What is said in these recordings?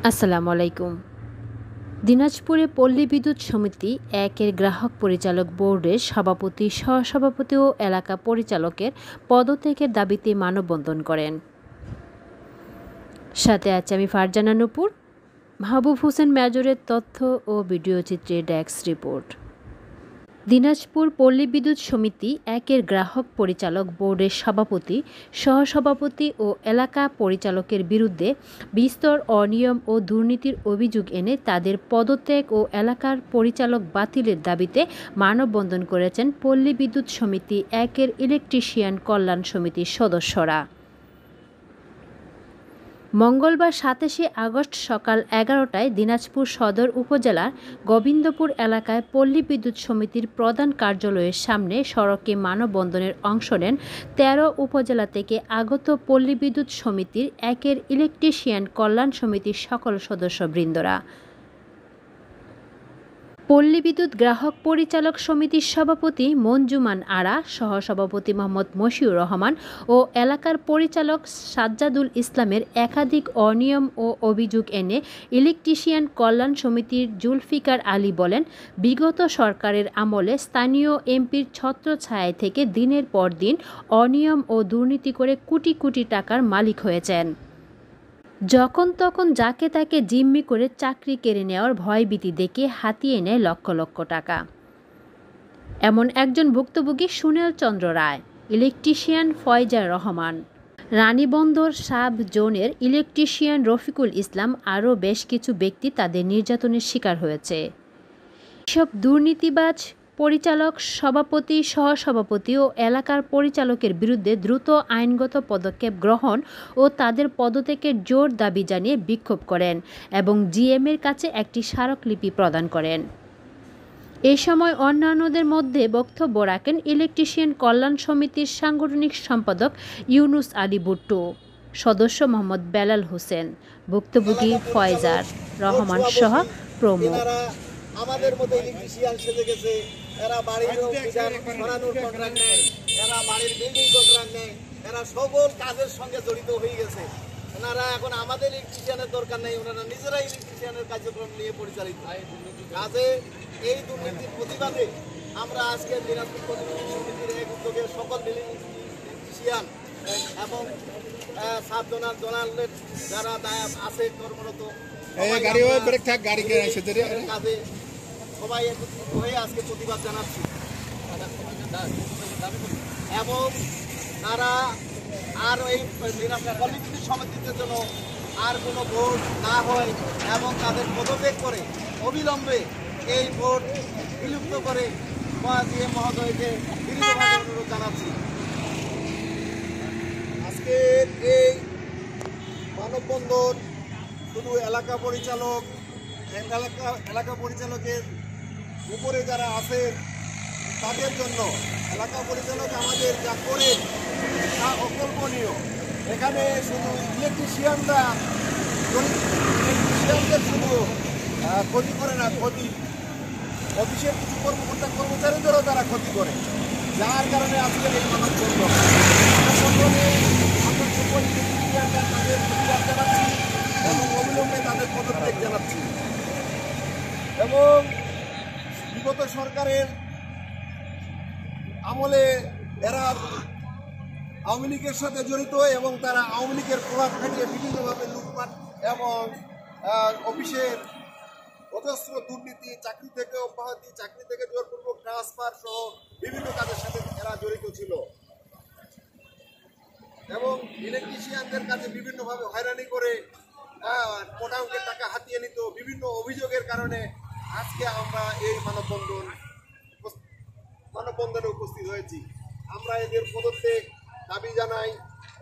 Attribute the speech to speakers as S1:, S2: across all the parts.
S1: আসসালামু আলাইকুম। দিনাজপুরে পল্লী বিদ্যুৎ সমিতি একের গ্রাহক পরিচালক বোর্ডের সভাপতি, সহসভাপতি ও এলাকা পরিচালকের পদত্যাগের দাবিতে মানববন্ধন করেন। সাথে আছে আমি ফারজানা নূপুর। মাহবুব হোসেন মেজরের তথ্য ও ভিডিওচিত্রে ডেস্ক রিপোর্ট। দিনাজপুর পল্লী বিদ্যুৎ সমিতি একের গ্রাহক পরিচালক বোর্ডের সভাপতি, সহসভাপতি ও এলাকা পরিচালকের বিরুদ্ধে বিস্তর অনিয়ম ও দুর্নীতির অভিযোগ এনে তাদের পদত্যাগ ও এলাকার পরিচালক বাতিলের দাবিতে মানববন্ধন করেছেন পল্লী বিদ্যুৎ সমিতি একের ইলেকট্রিশিয়ান কল্যাণ সমিতির সদস্যরা। মঙ্গলবার ২৭শে আগস্ট সকাল ১১টায় দিনাজপুর সদর উপজেলার গোবিন্দপুর এলাকায় পল্লী বিদ্যুৎ সমিতির প্রধান কার্যালয়ের সামনে সড়কে মানববন্ধনের অংশ নেন ১৩ উপজেলা থেকে আগত পল্লী বিদ্যুৎ সমিতির একের ইলেকট্রিশিয়ান কল্যাণ সমিতির সকল সদস্যবৃন্দরা। পল্লী বিদ্যুৎ গ্রাহক পরিচালক সমিতির সভাপতি মঞ্জুমান আরা, সহসভাপতি মোহাম্মদ মশিউর রহমান ও এলাকার পরিচালক সাজ্জাদুল ইসলামের একাধিক অনিয়ম ও অভিযোগ এনে ইলেকট্রিশিয়ান কল্যাণ সমিতির জুলফিকার আলী বলেন, বিগত সরকারের আমলে স্থানীয় এমপির ছত্রছায়ায় থেকে দিনের পর দিন অনিয়ম ও দুর্নীতি করে কোটি কোটি টাকার মালিক হয়েছেন। যখন তখন যাকে তাকে জিম্মি করে চাকরি কেড়ে নেওয়ার ভয়ভীতি দেখে হাতিয়ে নেয় লক্ষ লক্ষ টাকা। এমন একজন ভুক্তভোগী সুনীল চন্দ্র রায়, ইলেকট্রিশিয়ান ফয়জার রহমান, রানীবন্দর সাব জোনের ইলেকট্রিশিয়ান রফিকুল ইসলাম, আরও বেশ কিছু ব্যক্তি তাদের নির্যাতনের শিকার হয়েছে। এসব দুর্নীতিবাজ পরিচালক, সভাপতি, সহসভাপতি ও এলাকার পরিচালকের বিরুদ্ধে দ্রুত আইনগত পদক্ষেপ গ্রহণ ও তাদের পদত্যাগের জোর দাবি জানিয়ে বিক্ষোভ করেন এবং জিএমের কাছে একটি স্মারকলিপি প্রদান করেন। এ সময় অন্যান্যদের মধ্যে বক্তব্য রাখেন ইলেকট্রিশিয়ান কল্যাণ সমিতির সাংগঠনিক সম্পাদক ইউনুস আলী ভুট্টো, সদস্য মোহাম্মদ বেলাল হোসেন, ভুক্তভোগী ফয়জার রহমান সহ প্রমুখ।
S2: আমাদের মতো ইলেকট্রিশিয়ান সেজে গেছে, এরা বাড়ির সরানোর কন্ট্রাক্ট নেয়, এরা বাড়ির বিল্ডিং কন্ট্রাক্ট নেয়, এরা সকল কাজের সঙ্গে জড়িত হয়ে গেছে। ওনারা এখন আমাদের ইলেকট্রিশিয়ানের দরকার নেই, ওনারা নিজেরাই ইলেকট্রিশিয়ানের কার্যক্রম নিয়ে পরিচালিত। কাজে এই দুর্নীতির প্রতিবাদে আমরা আজকে দিনাজপুর পল্লী সমিতির এক উদ্যোগে সকল ইলেকট্রিশিয়ান এবং সাব জোনালের যারা আছে কর্মরত কাজে সবাই একত্রিত হয়ে আজকে প্রতিবাদ জানাচ্ছি এবং তারা আর এই পল্লী বিদ্যুৎ সমিতির জন্য আর কোনো ভোট না হয় এবং তাদের পদত্যাগ করে অবিলম্বে এই ভোট বিলুপ্ত করে দিয়ে মহোদয়কে বিনীতভাবে অনুরোধ জানাচ্ছি। আজকে এই মানববন্ধন শুধু এলাকা পরিচালকের উপরে যারা আছে তাদের জন্য। এলাকা পরিচালক আমাদের যা করে তা অকল্পনীয়। এখানে শুধু ইলেকট্রিশিয়ানদের শুধু ক্ষতি করে না, ক্ষতি অফিসের কিছু কর্মচারীদেরও তারা ক্ষতি করে, যার কারণে আজকে এই মানববন্ধন। আমরা সকল ইলেকট্রিশিয়ানরা তাদের প্রতিবাদ জানাচ্ছি এবং অবিলম্বে তাদের পদত্যাগ জানাচ্ছি এবং বিগত সরকারের আমলে এরা আওয়ামী লীগের সাথে জড়িত এবং তারা আওয়ামী লীগের প্রভাব খাটিয়ে বিভিন্নভাবে লুটপাট এবং অফিসের অজস্র দুর্নীতি, চাকরি থেকে অব্যাহতি, চাকরি থেকে জোরপূর্বক ট্রান্সফার সহ বিভিন্ন কাজের সাথে এরা জড়িত ছিল এবং ইলেকট্রিশিয়ানদের কাছে বিভিন্নভাবে হয়রানি করে মোটা অঙ্কের টাকা হাতিয়ে নিত। বিভিন্ন অভিযোগের কারণে আজকে আমরা এই মানববন্ধনে উপস্থিত হয়েছি। আমরা এদের পদত্যাগ দাবি জানাই,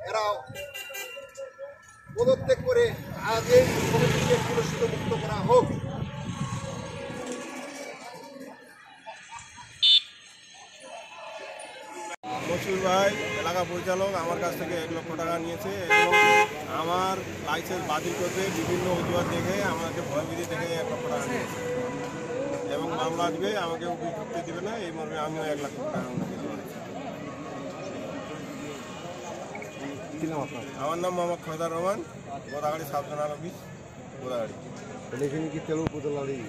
S2: এরা পদত্যাগ করে আজ এই কমিটিকে পুরস্কৃত মুক্ত করা হোক। মশিউর ভাই, এলাকা পরিচালক, আমার কাছ থেকে 1 লক্ষ টাকা নিয়েছে এবং আমার লাইসেন্স বাতিল করতে বিভিন্ন অজুহাত দেখে আমাকে ভয়ভীতি দেখে 1 লক্ষ টাকা নিয়েছে এবং মামলা দিবে, আমাকে উকিল ঢুকতে দেবে না, এই মর্মে আমিও 1 লাখ টাকা ওনাকে দিয়েছি। আমার নাম Mohammad Foyzar Rahman, Godagari sub zonal office.
S3: এখানে কি তেল উপজেলারই